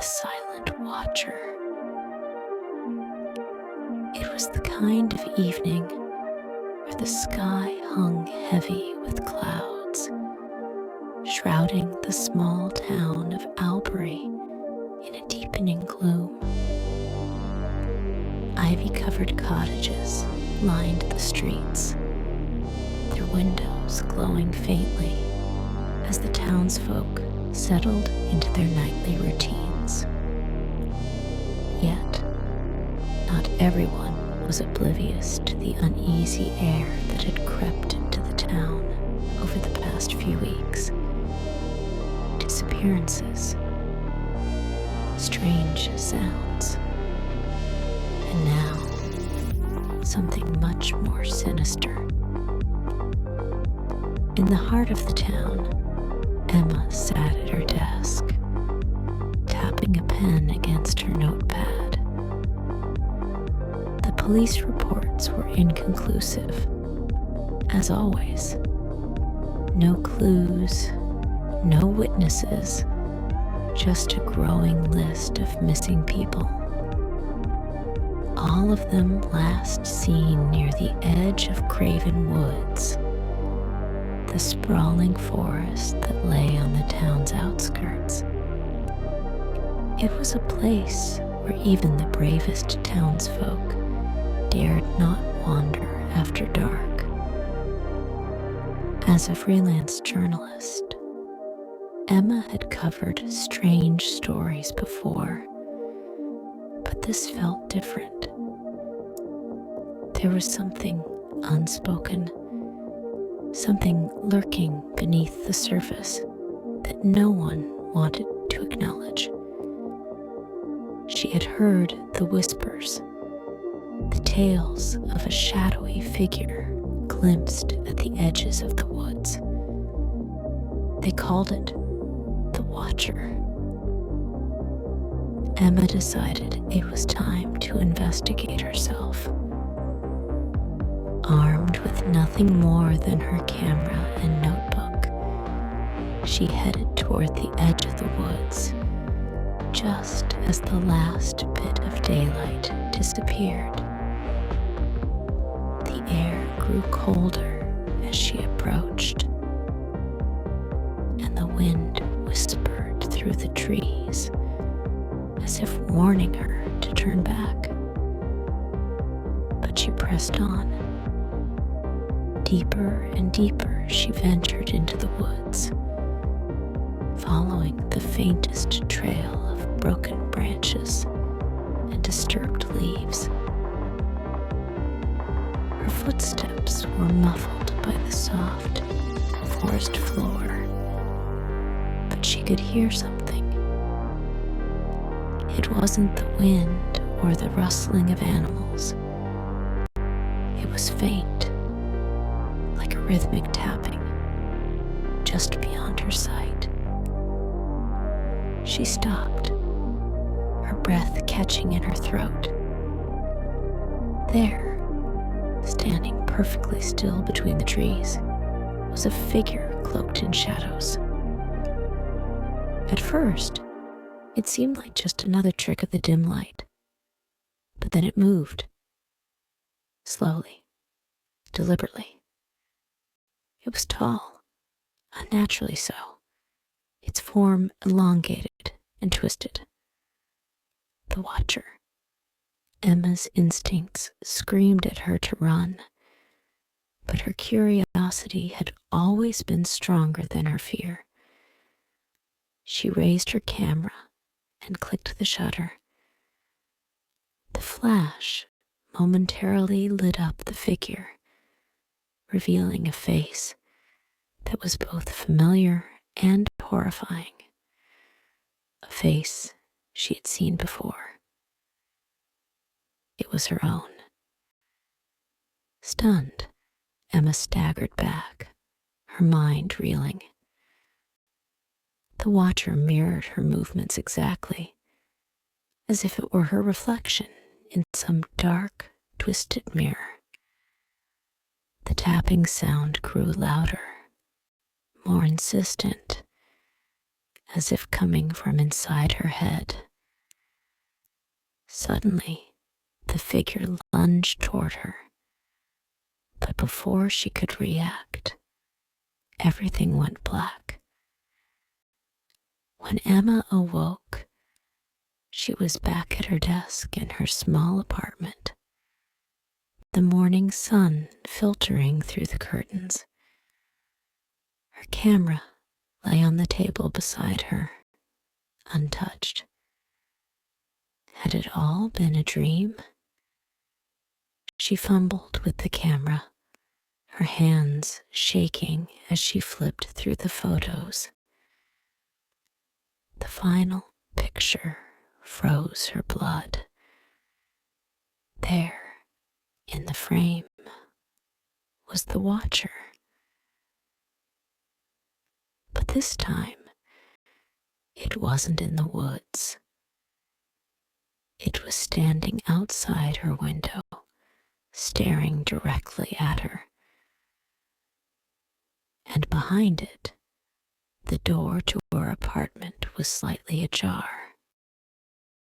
silent watcher. It was the kind of evening where the sky hung heavy with clouds, shrouding the small town of Albury in a deepening gloom. Ivy-covered cottages lined the streets, their windows glowing faintly as the townsfolk settled into their nightly routines. Yet, not everyone was oblivious to the uneasy air that had crept into the town over the past few weeks. Disappearances, strange sounds, and now something much more sinister. In the heart of the town, Emma sat at her desk, tapping a pen against her notepad. The police reports were inconclusive, as always. No clues, no witnesses, just a growing list of missing people. All of them last seen near the edge of Craven Woods, the sprawling forest that lay on the town's outskirts. It was a place where even the bravest townsfolk dared not wander after dark. As a freelance journalist, Emma had covered strange stories before, but this felt different. There was something unspoken, something lurking beneath the surface that no one wanted to acknowledge. She had heard the whispers, the tales of a shadowy figure glimpsed at the edges of the woods. They called it the Watcher. Emma decided it was time to investigate herself. Armed with nothing more than her camera and notebook, she headed toward the edge of the woods, just as the last bit of daylight disappeared. The air grew colder as she approached, and the wind whispered through the trees as if warning her to turn back. But she pressed on. Deeper and deeper she ventured into the woods, following the faintest trail of broken branches and disturbed leaves. Her footsteps were muffled by the soft forest floor, but she could hear something. It wasn't the wind or the rustling of animals. It was faint, like a rhythmic tapping, just beyond her sight. She stopped, her breath catching in her throat. There, standing perfectly still between the trees, was a figure cloaked in shadows. At first, it seemed like just another trick of the dim light, but then it moved, slowly, deliberately. It was tall, unnaturally so, its form elongated and twisted. The Watcher. Emma's instincts screamed at her to run, but her curiosity had always been stronger than her fear. She raised her camera and clicked the shutter. The flash momentarily lit up the figure, revealing a face that was both familiar and horrifying. A face she had seen before. It was her own. Stunned, Emma staggered back, her mind reeling. The Watcher mirrored her movements exactly, as if it were her reflection in some dark, twisted mirror. The tapping sound grew louder, more insistent, as if coming from inside her head. Suddenly, the figure lunged toward her, but before she could react, everything went black. When Emma awoke, she was back at her desk in her small apartment, the morning sun filtering through the curtains. Her camera lay on the table beside her, untouched. Had it all been a dream? She fumbled with the camera, her hands shaking as she flipped through the photos. The final picture froze her blood. There, in the frame, was the watcher. But this time, it wasn't in the woods. It was standing outside her window, staring directly at her. And behind it, the door to her apartment was slightly ajar.